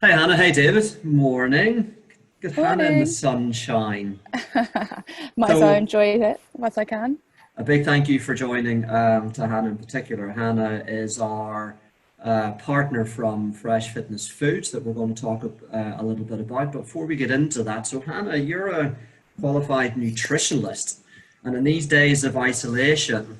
Hey Hannah, hey David. Morning. Get Hannah in the Morning. sunshine. Might as well So, enjoy it as I can. a big thank you for joining to Hannah in particular. Hannah is our partner from Fresh Fitness Foods that we're going to talk a little bit about. But before we get into that, so Hannah, you're a qualified nutritionist, and in these days of isolation,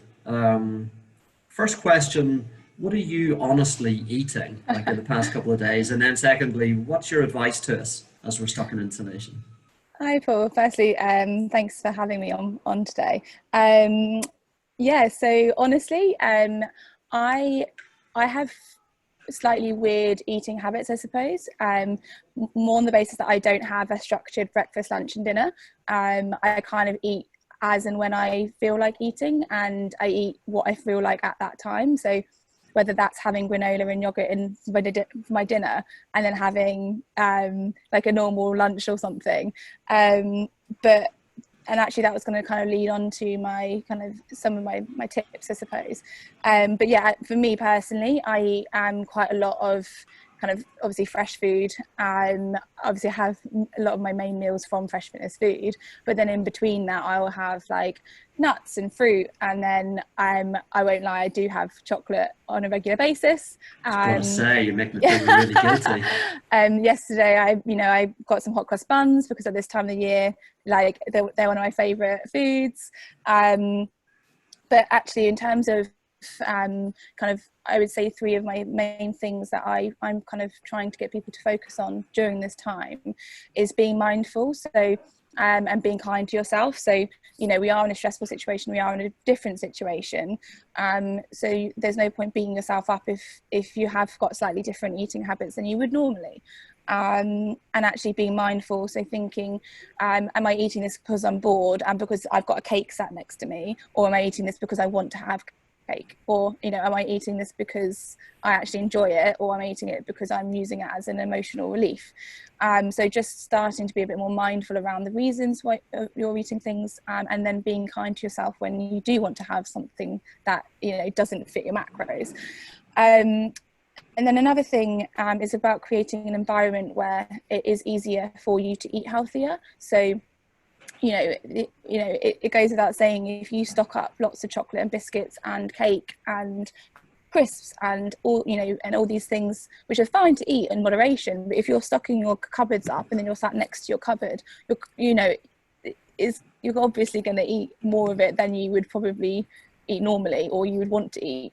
first question, what are you honestly eating, like in the past couple of days? And then secondly, what's your advice to us as we're stuck in insulation? Hi, Paul. Firstly, thanks for having me on today. Um, yeah, so honestly, I I have slightly weird eating habits, I suppose. More on the basis that I don't have a structured breakfast, lunch, and dinner. I kind of eat as and when I feel like eating, and I eat what I feel like at that time. So whether that's having granola and yogurt in for my dinner and then having like a normal lunch or something. But and actually that was going to kind of lead on to my kind of some of my tips, I suppose. But yeah, for me personally, I eat quite a lot of kind of obviously fresh food. Obviously I have a lot of my main meals from Fresh Fitness Food, but then in between that I'll have like nuts and fruit, and then I won't lie, I do have chocolate on a regular basis. I was going to um say, you're making me feel yeah. really guilty. Yesterday I got some hot cross buns because at this time of the year, like they're one of my favorite foods. But actually in terms of kind of, I would say three of my main things that I'm kind of trying to get people to focus on during this time is being mindful. So and being kind to yourself. So, we are in a stressful situation, we are in a different situation. So there's no point beating yourself up if you have got slightly different eating habits than you would normally. And actually being mindful, so thinking, am I eating this because I'm bored and because I've got a cake sat next to me, or am I eating this because I want to have cake, or am I eating this because I actually enjoy it, or am I eating it because I'm using it as an emotional relief? So just starting to be a bit more mindful around the reasons why you're eating things, and then being kind to yourself when you do want to have something that doesn't fit your macros. And then another thing is about creating an environment where it is easier for you to eat healthier. So it goes without saying, if you stock up lots of chocolate and biscuits and cake and crisps and all these things which are fine to eat in moderation, but if you're stocking your cupboards up and then you're sat next to your cupboard, you're obviously going to eat more of it than you would probably eat normally, or you would want to eat.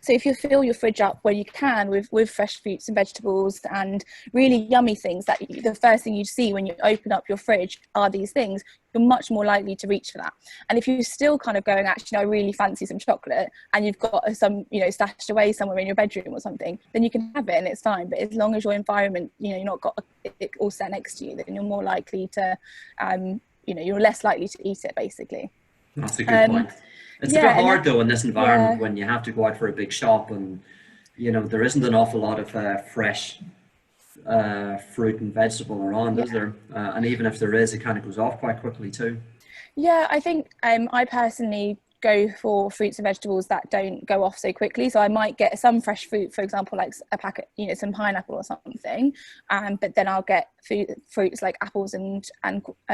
So if you fill your fridge up where you can with fresh fruits and vegetables and really yummy things, that the first thing you see when you open up your fridge are these things, you're much more likely to reach for that. And if you're still kind of going, actually, I really fancy some chocolate, and you've got some, stashed away somewhere in your bedroom or something, then you can have it and it's fine. But as long as your environment, you're not got it all set next to you, then you're more likely to, you're less likely to eat it, basically. That's a good Um, point. It's a bit yeah, and hard though in this environment yeah. when you have to go out for a big shop and there isn't an awful lot of fresh fruit and vegetable around, is Yeah. there? And even if there is, it kind of goes off quite quickly too. Yeah, I think I personally go for fruits and vegetables that don't go off so quickly. So I might get some fresh fruit, for example, like a packet, some pineapple or something. But then I'll get fruits like apples and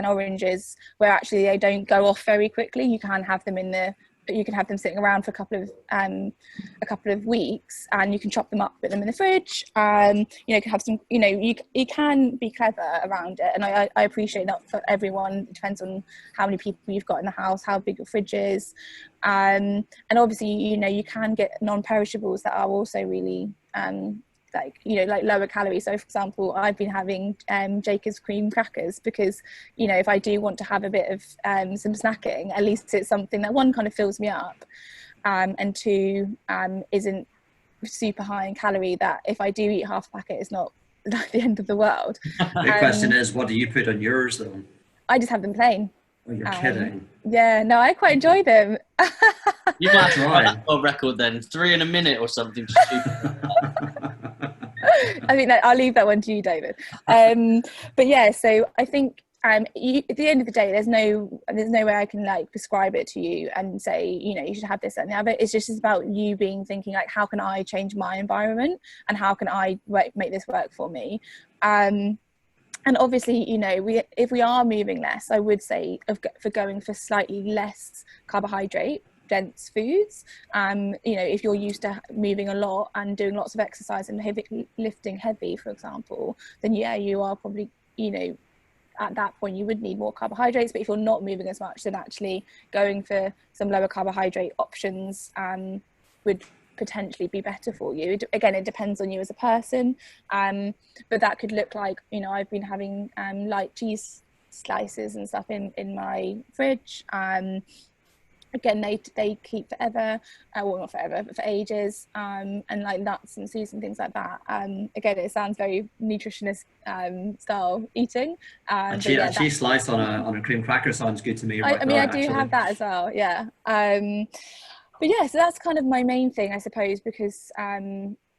oranges, where actually they don't go off very quickly. You can have them sitting around for a couple of weeks, and you can chop them up, put them in the fridge. You can have some, you can be clever around it. And I appreciate that for everyone. It depends on how many people you've got in the house, how big your fridge is. And obviously, you can get non-perishables that are also really like lower calorie. So for example, I've been having Jacob's cream crackers because if I do want to have a bit of some snacking, at least it's something that, one, kind of fills me up, and two, isn't super high in calorie, that if I do eat half a packet, it's not like the end of the world. The question um is, what do you put on yours though? I just have them plain. Oh, you're kidding. Yeah, no, I quite enjoy them. Give You it a might have got try. that world record then, 3 in a minute or something. Just I think that I'll leave that one to you, David. But yeah, so I think at the end of the day, there's no way I can like prescribe it to you and say, you know, you should have this and the other. It's just about you thinking like, how can I change my environment and how can I make this work for me? And obviously, you know, if we are moving less, I would say for going for slightly less carbohydrate dense foods. You know, if you're used to moving a lot and doing lots of exercise and lifting heavy, for example, then yeah, you are probably, you know, at that point you would need more carbohydrates. But if you're not moving as much, then actually going for some lower carbohydrate options would potentially be better for you. Again, it depends on you as a person, but that could look like, you know, I've been having light cheese slices and stuff in my fridge. Again, they keep forever, well, not forever, but for ages, and like nuts and seeds and things like that. Again, it sounds very nutritionist style eating. A cheese slice on a cream cracker sounds good to me. I mean, I do have that as well, yeah. But yeah, so that's kind of my main thing, I suppose, because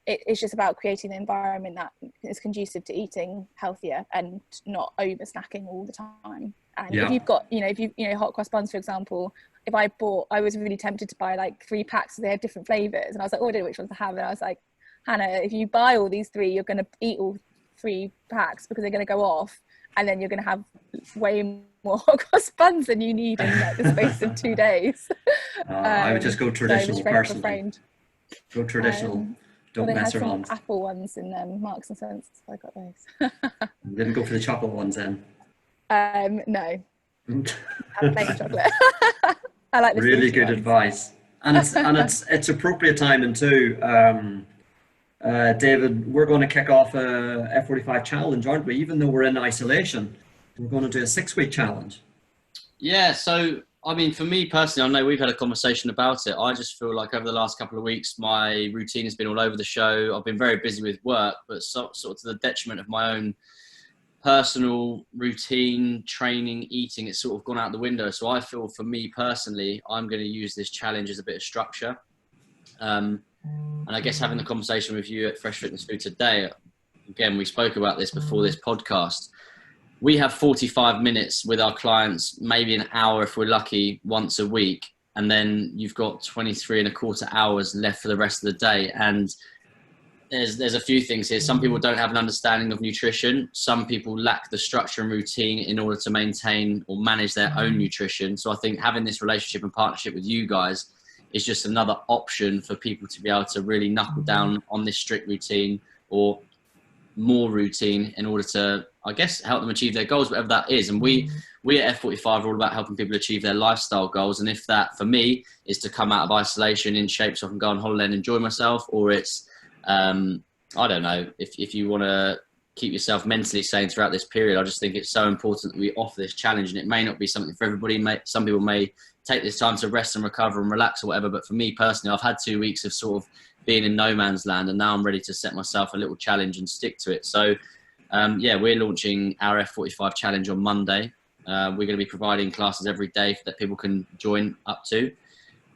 it's just about creating an environment that is conducive to eating healthier and not over snacking all the time. And if you've got, you know, hot cross buns, for example, I was really tempted to buy like 3 packs, so they had different flavors, and I was like, oh, I don't know which ones to have, and I was like, Hannah, if you buy all these 3, you're going to eat all 3 packs because they're going to go off, and then you're going to have way more hot cross buns than you need in like the space of 2 days. I would just go traditional personally. Go traditional. Don't mess around. They had some apple ones in Marks and Spencer, so I got those. Didn't go for the chocolate ones then? No. Have plain chocolate. I like the really good ones. Advice, and it's appropriate timing too. David, we're going to kick off a F45 challenge, aren't we? Even though we're in isolation, we're going to do a 6-week challenge. Yeah, so I mean, for me personally, I know we've had a conversation about it. I just feel like over the last couple of weeks, my routine has been all over the show. I've been very busy with work, but sort of to the detriment of my own personal routine, training, eating. It's sort of gone out the window. So I feel for me personally, I'm going to use this challenge as a bit of structure. And I guess having the conversation with you at Fresh Fitness Food today, again, we spoke about this before this podcast. We have 45 minutes with our clients, maybe an hour if we're lucky, once a week. And then you've got 23 and a quarter hours left for the rest of the day. And there's a few things here. Some people don't have an understanding of nutrition. Some people lack the structure and routine in order to maintain or manage their own nutrition. So I think having this relationship and partnership with you guys is just another option for people to be able to really knuckle down on this strict routine or more routine in order to, I guess, help them achieve their goals, whatever that is. And we at F45 are all about helping people achieve their lifestyle goals. And if that, for me, is to come out of isolation in shape so I can go on holiday and enjoy myself, or it's, I don't know, if you want to keep yourself mentally sane throughout this period, I just think it's so important that we offer this challenge. And it may not be something for everybody. Some people may take this time to rest and recover and relax or whatever. But for me personally, I've had 2 weeks of sort of being in no man's land, and now I'm ready to set myself a little challenge and stick to it. So yeah, we're launching our F45 challenge on Monday. We're going to be providing classes every day that people can join up to.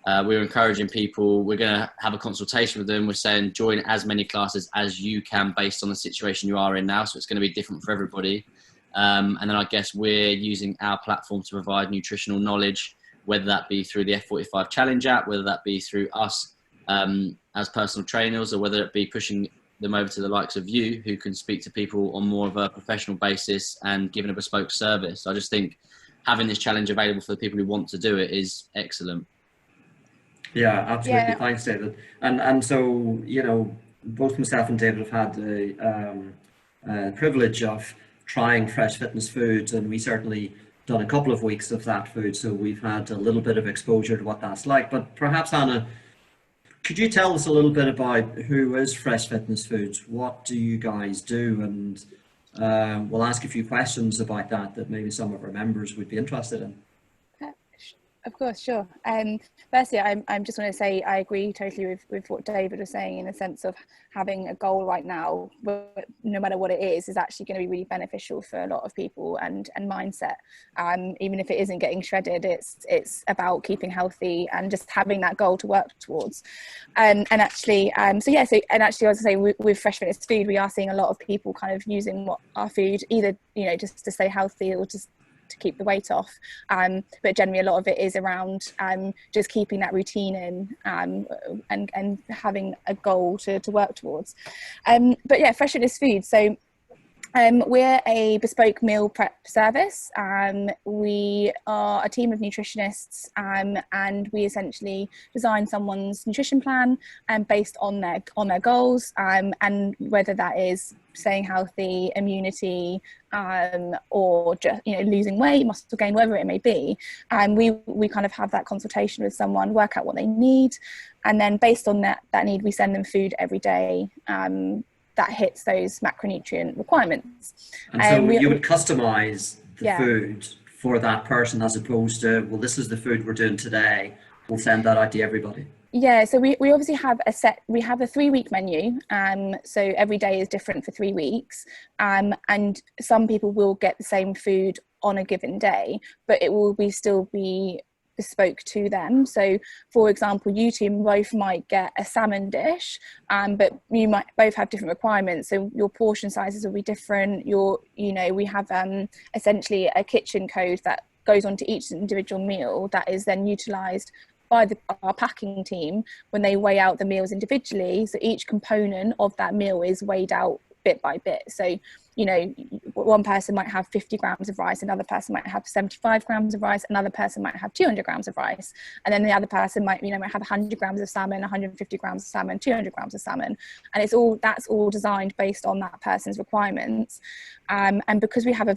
We're encouraging people, we're going to have a consultation with them. We're saying join as many classes as you can based on the situation you are in now. So it's going to be different for everybody. And then I guess we're using our platform to provide nutritional knowledge, whether that be through the F45 challenge app, whether that be through us as personal trainers, or whether it be pushing them over to the likes of you, who can speak to people on more of a professional basis and giving a bespoke service. I just think having this challenge available for the people who want to do it is excellent. Yeah, absolutely. Yeah. Thanks, David. And so, you know, both myself and David have had the privilege of trying Fresh Fitness Foods, and we certainly done a couple of weeks of that food, so we've had a little bit of exposure to what that's like. But perhaps, Hannah, could you tell us a little bit about who is Fresh Fitness Foods? What do you guys do? And we'll ask a few questions about that maybe some of our members would be interested in. Of course, sure. Firstly, I'm just want to say I agree totally with what David was saying, in the sense of having a goal right now, no matter what it is actually going to be really beneficial for a lot of people and mindset. Even if it isn't getting shredded, it's about keeping healthy and just having that goal to work towards. And actually, I was going to say with Fresh Fitness Food, we are seeing a lot of people kind of using our food either, you know, just to stay healthy or just to keep the weight off. But generally a lot of it is around just keeping that routine in, and having a goal to work towards. But yeah, Fresh Fitness Foods. So we're a bespoke meal prep service. We are a team of nutritionists, and we essentially design someone's nutrition plan based on their goals, and whether that is staying healthy, immunity, or just losing weight, muscle gain, whatever it may be. And we kind of have that consultation with someone, work out what they need, and then based on that need, we send them food every day that hits those macronutrient requirements. And so you would customize the food for that person, as opposed to, well, this is the food we're doing today, we'll send that out to everybody. Yeah, so we obviously have a 3-week menu, so every day is different for 3 weeks, and some people will get the same food on a given day, but it will still be bespoke to them. So for example, you two both might get a salmon dish, but you might both have different requirements, so your portion sizes will be different. We have essentially a kitchen code that goes onto each individual meal that is then utilized by our packing team when they weigh out the meals individually. So each component of that meal is weighed out bit by bit. So one person might have 50 grams of rice, another person might have 75 grams of rice, another person might have 200 grams of rice, and then the other person might have 100 grams of salmon, 150 grams of salmon, 200 grams of salmon, and that's all designed based on that person's requirements. And because we have a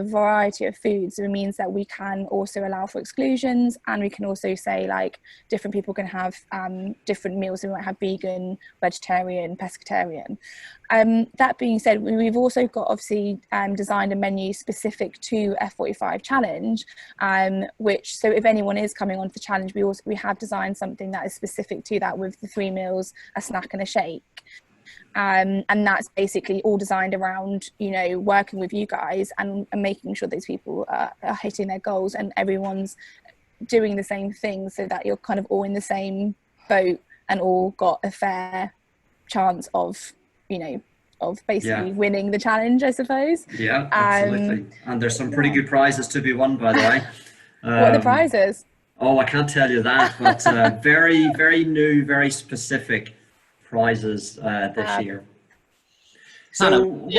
variety of foods, it means that we can also allow for exclusions, and we can also say like different people can have different meals. So we might have vegan, vegetarian, pescatarian. That being said, we've also got obviously designed a menu specific to F45 challenge, which, so if anyone is coming on for challenge, we have designed something that is specific to that, with the 3 meals, a snack and a shake. And that's basically all designed around working with you guys and making sure these people are hitting their goals and everyone's doing the same thing, so that you're kind of all in the same boat and all got a fair chance of basically winning the challenge, I suppose. Yeah, absolutely. And there's some pretty good prizes to be won, by the way. What are the prizes? Oh, I can't tell you that, but very, very new, very specific prizes this year. So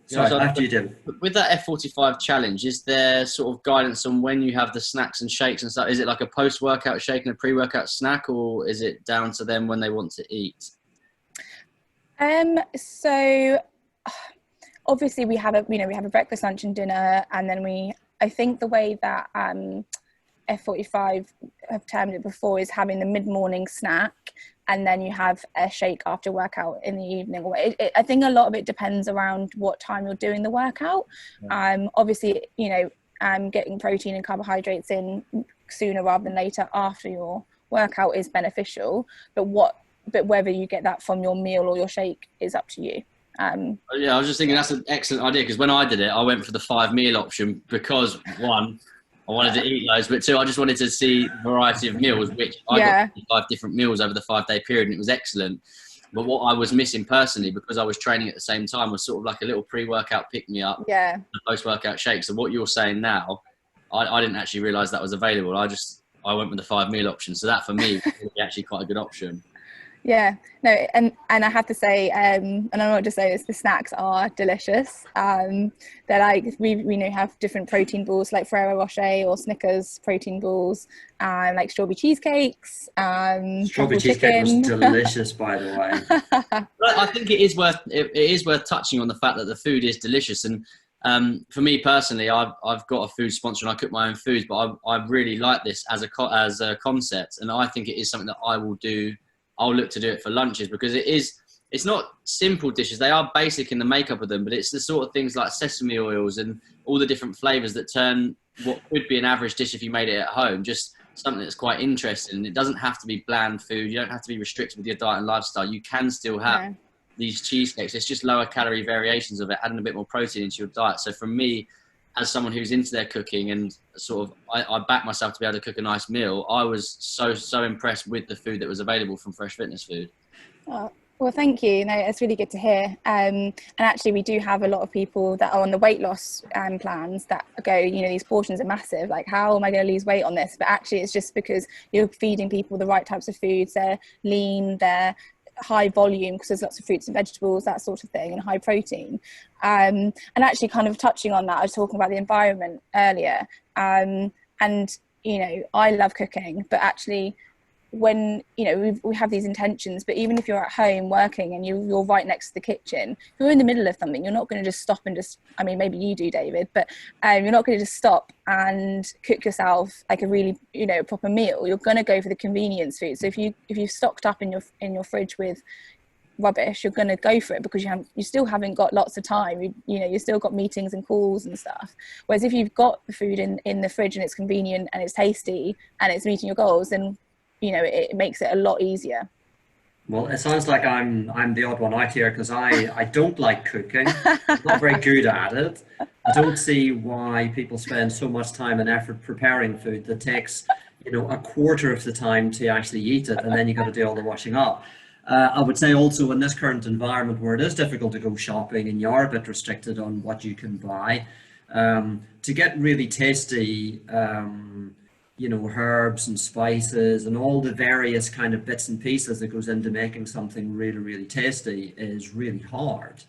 sorry, after you do. With that F45 challenge, is there sort of guidance on when you have the snacks and shakes and stuff? Is it like a post-workout shake and a pre-workout snack, or is it down to them when they want to eat? So obviously we have a breakfast, lunch and dinner, and then I think the way that F45 have termed it before is having the mid-morning snack, and then you have a shake after workout in the evening. I think a lot of it depends around what time you're doing the workout. Obviously, getting protein and carbohydrates in sooner rather than later after your workout is beneficial, but whether you get that from your meal or your shake is up to you. Yeah, I was just thinking that's an excellent idea, because when I did it, I went for the 5 meal option because, one, I wanted to eat loads, but 2, I just wanted to see a variety of meals, which I got 5 different meals over the 5-day period, and it was excellent. But what I was missing personally, because I was training at the same time, was sort of like a little pre-workout pick-me-up, a post-workout shake. So what you're saying now, I didn't actually realise that was available. I went with the 5 meal option. So that for me was actually quite a good option. Yeah, no, and I have to say, and I'm not just saying this, the snacks are delicious. They're like, we have different protein balls like Ferrero Rocher or Snickers protein balls, like strawberry cheesecakes. Strawberry cheesecake was delicious, by the way. I think it is worth touching on the fact that the food is delicious. And for me personally, I've got a food sponsor and I cook my own foods, but I really like this as a concept, and I think it is something that I'll look to do it for lunches, because it's not simple dishes. They are basic in the makeup of them, but it's the sort of things like sesame oils and all the different flavors that turn what could be an average dish if you made it at home, just something that's quite interesting. It doesn't have to be bland food. You don't have to be restricted with your diet and lifestyle. You can still have these cheesecakes. It's just lower calorie variations of it, adding a bit more protein into your diet. So for me, as someone who's into their cooking and sort of, I back myself to be able to cook a nice meal, I was so impressed with the food that was available from Fresh Fitness Food. Oh, Well, thank you. No, it's really good to hear. And actually, we do have a lot of people that are on the weight loss plans that go, you know, these portions are massive. Like, how am I going to lose weight on this? But actually, it's just because you're feeding people the right types of foods. They're lean, they're high volume because there's lots of fruits and vegetables, that sort of thing, and high protein. And actually, kind of touching on that, I was talking about the environment earlier. And, you know, I love cooking, but actually, when you know we have these intentions, but even if you're at home working and you're right next to the kitchen, if you're in the middle of something, you're not going to just stop and just, I mean, maybe you do, David, but you're not going to just stop and cook yourself like a really, you know, proper meal. You're going to go for the convenience food. So if you've stocked up in your fridge with rubbish, you're going to go for it because you still haven't got lots of time. You know, you've still got meetings and calls and stuff. Whereas if you've got the food in the fridge and it's convenient and it's tasty and it's meeting your goals, then you know, it makes it a lot easier. Well, it sounds like I'm the odd one out here because I don't like cooking. I'm not very good at it. I don't see why people spend so much time and effort preparing food that takes, you know, a quarter of the time to actually eat it, and then you got to do all the washing up. I would say also in this current environment where it is difficult to go shopping and you are a bit restricted on what you can buy, to get really tasty, you know, herbs and spices and all the various kind of bits and pieces that goes into making something really, really tasty is really hard.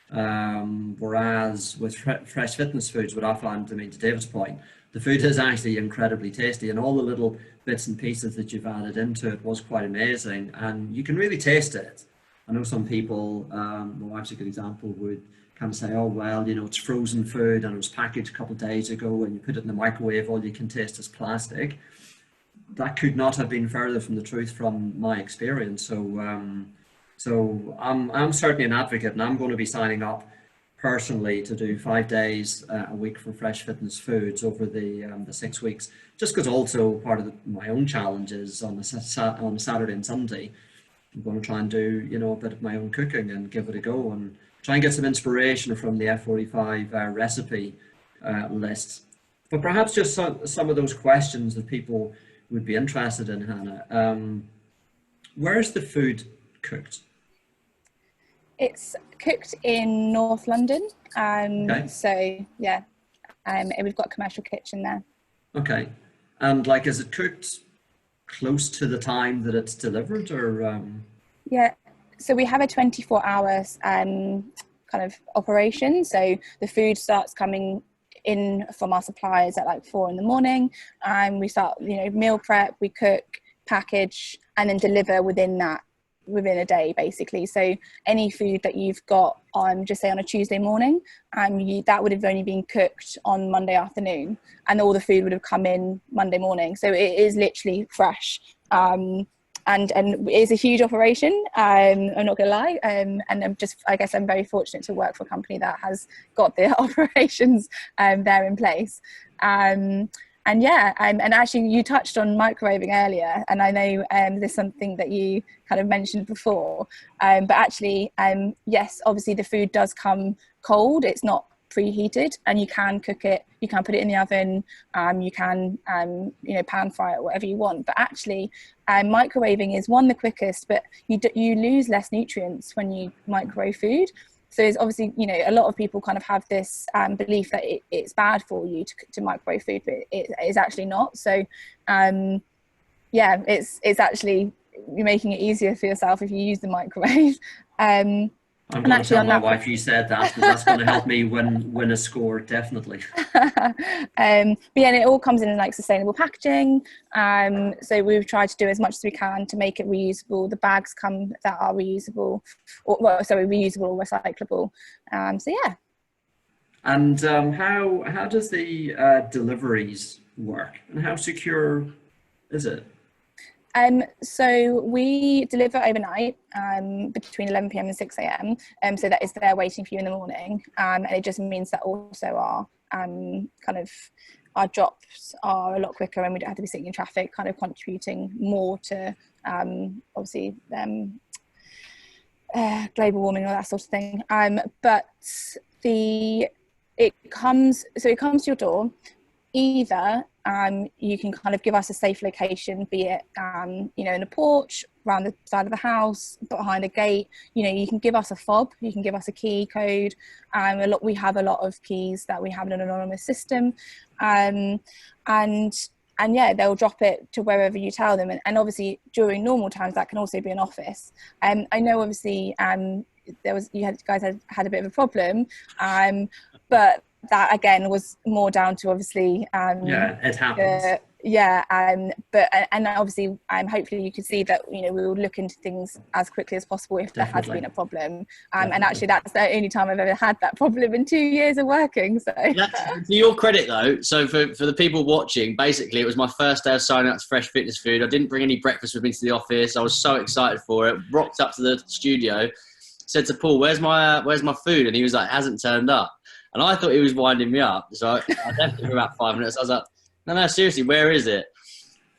Whereas with fresh fitness foods, what I found, I mean, to David's point, the food is actually incredibly tasty, and all the little bits and pieces that you've added into it was quite amazing, and you can really taste it. I know some people, my wife's a good example, would kind of say, oh, well, you know, it's frozen food and it was packaged a couple of days ago and you put it in the microwave, all you can taste is plastic. That could not have been further from the truth from my experience. So I'm certainly an advocate, and I'm going to be signing up personally to do 5 days a week for Fresh Fitness Foods over the 6 weeks, just because also part of my own challenge is on a Saturday and Sunday, I'm going to try and do, you know, a bit of my own cooking and give it a go and try and get some inspiration from the F45 recipe list. But perhaps just some of those questions that people would be interested in, Hannah. Where's the food cooked? It's cooked in North London. Okay. So yeah, we've got a commercial kitchen there. Okay. And like, is it cooked close to the time that it's delivered, or? Yeah, so we have a 24 hours kind of operation. So the food starts coming in from our suppliers at like 4 in the morning, and we start, you know, meal prep, we cook, package, and then deliver within a day, basically. So any food that you've got on, just say on a Tuesday morning, that would have only been cooked on Monday afternoon, and all the food would have come in Monday morning. So it is literally fresh. And it's a huge operation. I'm not gonna lie. And I guess I'm very fortunate to work for a company that has got the operations there in place. And actually you touched on microwaving earlier, and I know there's something that you kind of mentioned before, but actually, yes, obviously the food does come cold. It's not preheated, and you can cook it, you can put it in the oven, you can you know, pan fry it, whatever you want. But actually microwaving is the quickest, but you lose less nutrients when you microwave food. So it's obviously, you know, a lot of people kind of have this belief that it's bad for you to microwave food, but it is actually not. So yeah, it's actually, you're making it easier for yourself if you use the microwave. I'm going to tell my wife you said that, because that's going to help me win a score, definitely. But yeah, and it all comes in like sustainable packaging. So we've tried to do as much as we can to make it reusable. The bags come that are reusable, reusable or recyclable. So yeah. And how does the deliveries work, and how secure is it? So we deliver overnight between 11 p.m. and 6 a.m. So that is there waiting for you in the morning. And it just means that also our drops are a lot quicker, and we don't have to be sitting in traffic, kind of contributing more to obviously global warming, all that sort of thing. But it comes to your door. Either you can kind of give us a safe location, be it you know, in a porch, around the side of the house, behind a gate. You know, you can give us a fob, you can give us a key code. We have a lot of keys that we have in an anonymous system, and yeah, they'll drop it to wherever you tell them. And obviously during normal times that can also be an office. I know obviously you guys had a bit of a problem, but that again was more down to obviously yeah, it happens. But obviously hopefully you can see that, you know, we will look into things as quickly as possible if there has been a problem, and actually that's the only time I've ever had that problem in 2 years of working. So to your credit though, so for the people watching, basically it was my first day of signing up to Fresh Fitness Food. I didn't bring any breakfast with me to the office. I was so excited for it. Rocked up to the studio, said to Paul, where's my food? And he was like, it hasn't turned up. And I thought he was winding me up, so I left it for about 5 minutes. I was like, no, seriously, where is it?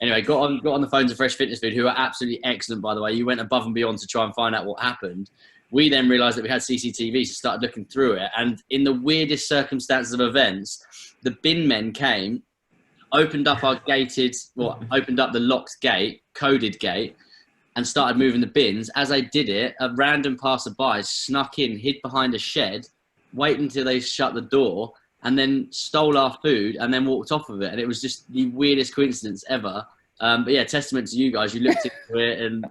Anyway, got on the phone to Fresh Fitness Food, who are absolutely excellent, by the way. You went above and beyond to try and find out what happened. We then realised that we had CCTV, so started looking through it. And in the weirdest circumstances of events, the bin men came, opened up the locked gate, coded gate, and started moving the bins. As they did it, a random passerby snuck in, hid behind a shed, waited until they shut the door, and then stole our food and then walked off of it. And it was just the weirdest coincidence ever. But yeah, testament to you guys. You looked into it, and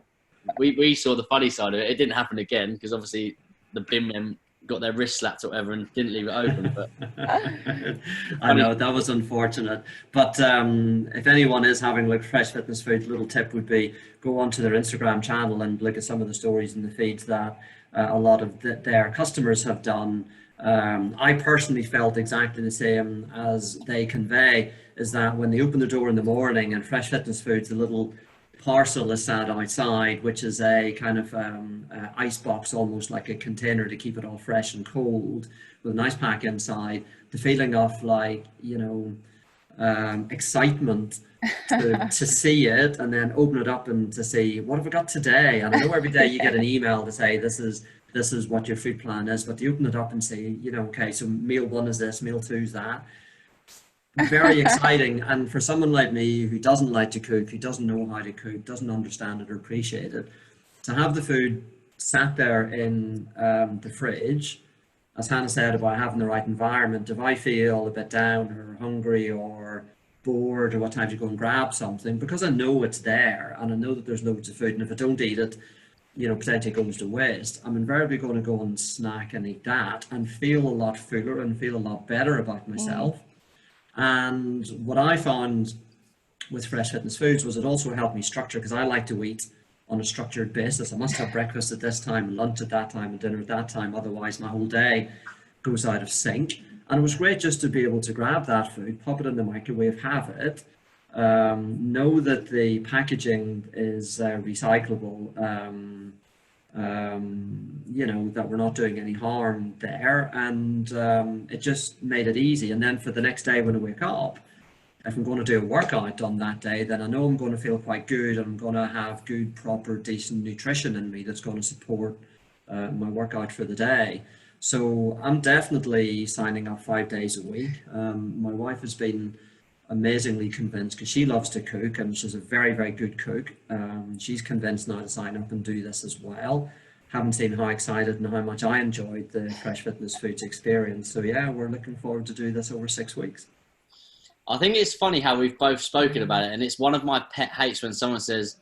we saw the funny side of it. It didn't happen again because obviously the bin men got their wrist slapped or whatever and didn't leave it open. But I know that was unfortunate. But if anyone is having like Fresh Fitness Food, little tip would be go onto their Instagram channel and look at some of the stories in the feeds that a lot of their customers have done. I personally felt exactly the same as they convey, is that when they open the door in the morning and Fresh Fitness Foods, the little parcel is sat outside, which is a kind of ice box, almost like a container to keep it all fresh and cold, with an ice pack inside, the feeling of like, you know, excitement to see it, and then open it up and to see what have I got today. And I know every day you get an email to say this is what your food plan is, but you open it up and say, you know, okay, so meal 1 is this, meal 2 is that. Very exciting. And for someone like me who doesn't like to cook, who doesn't know how to cook, doesn't understand it or appreciate it, to have the food sat there in the fridge, as Hannah said about having the right environment, if I feel a bit down or hungry or bored or what time to go and grab something, because I know it's there and I know that there's loads of food, and if I don't eat it, you know, potentially goes to waste, I'm invariably going to go and snack and eat that and feel a lot fuller and feel a lot better about myself. And what I found with Fresh Fitness Foods was it also helped me structure, because I like to eat on a structured basis. I must have breakfast at this time, lunch at that time, and dinner at that time. Otherwise, my whole day goes out of sync. And it was great just to be able to grab that food, pop it in the microwave, have it, know that the packaging is recyclable, you know, that we're not doing any harm there, and it just made it easy. And then for the next day when I wake up, if I'm going to do a workout on that day, then I know I'm going to feel quite good, and I'm going to have good, proper, decent nutrition in me that's going to support my workout for the day. So I'm definitely signing up 5 days a week. My wife has been amazingly convinced, because she loves to cook and she's a very, very good cook. She's convinced now to sign up and do this as well. Haven't seen how excited and how much I enjoyed the Fresh Fitness Foods experience. So yeah, we're looking forward to do this over 6 weeks. I think it's funny how we've both spoken about it, and it's one of my pet hates when someone says,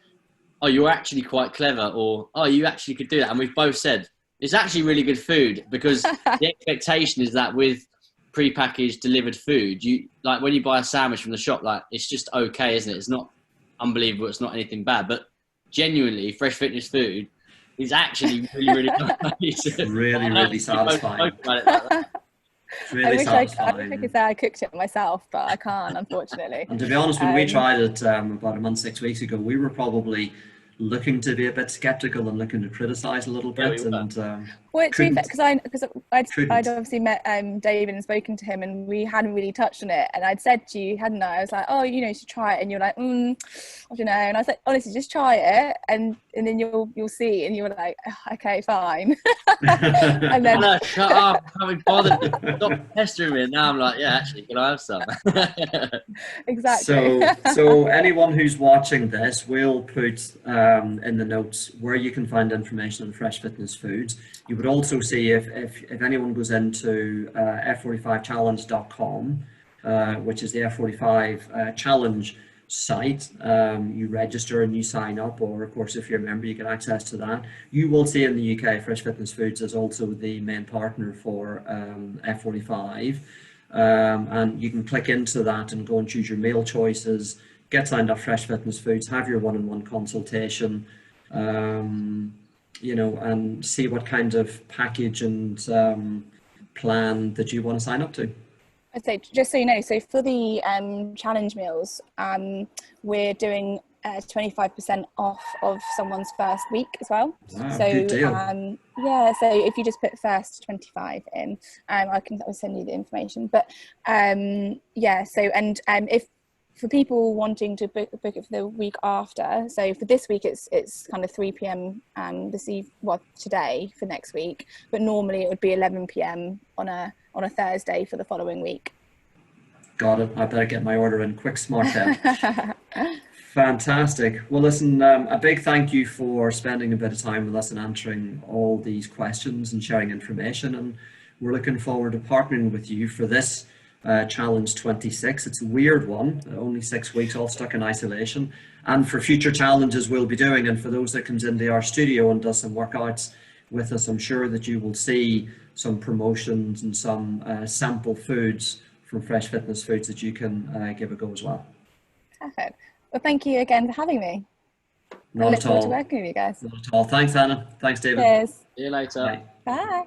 oh, you're actually quite clever, or oh, you actually could do that. And we've both said it's actually really good food, because the expectation is that with prepackaged delivered food, you like when you buy a sandwich from the shop, like it's just okay, isn't it? It's not unbelievable, it's not anything bad, but genuinely Fresh Fitness Food is actually really nice. Really satisfying. Really I wish I could say I cooked it myself, but I can't, unfortunately. And to be honest, when we tried it about a month, 6 weeks ago, we were probably looking to be a bit skeptical and looking to criticize a little bit. Well, to be fair, because I'd Couldn't. obviously met David and spoken to him, and we hadn't really touched on it. And I'd said to you, hadn't I? I was like, oh, you know, you should try it. And you're like, I don't know. And I was like, honestly, just try it, and then you'll see. And you were like, oh, okay, fine. And then No, shut up! I haven't bothered. Stop pestering me. And now I'm like, yeah, actually, can I have some? exactly. So anyone who's watching this, we'll put in the notes where you can find information on Fresh Fitness Foods. You would also see if anyone goes into F45challenge.com, which is the F45 challenge site, you register and you sign up, or of course if you're a member you get access to that. You will see in the UK Fresh Fitness Foods is also the main partner for F45, and you can click into that and go and choose your meal choices, get signed up Fresh Fitness Foods, have your one-on-one consultation, you know, and see what kind of package and plan that you want to sign up to. I'd say, just so you know, so for the challenge meals, we're doing 25% off of someone's first week as well. Wow, So good deal. yeah, so if you just put first 25 in, I'll send you the information. But yeah, so and if for people wanting to book it for the week after, so for this week it's kind of 3 p.m. Today for next week, but normally it would be 11 p.m. on a Thursday for the following week. Got it. I better get my order in quick, smart then. Fantastic. Well, listen, a big thank you for spending a bit of time with us and answering all these questions and sharing information. And we're looking forward to partnering with you for this Challenge 26. It's a weird one, only 6 weeks, all stuck in isolation. And for future challenges we'll be doing, and for those that comes into our studio and does some workouts with us, I'm sure that you will see some promotions and some sample foods from Fresh Fitness Foods that you can give a go as well. Perfect. Well, thank you again for having me. Not I look at forward all. to working with you guys. Not at all. Thanks, Anna. Thanks, David. Cheers. See you later. Bye. Bye.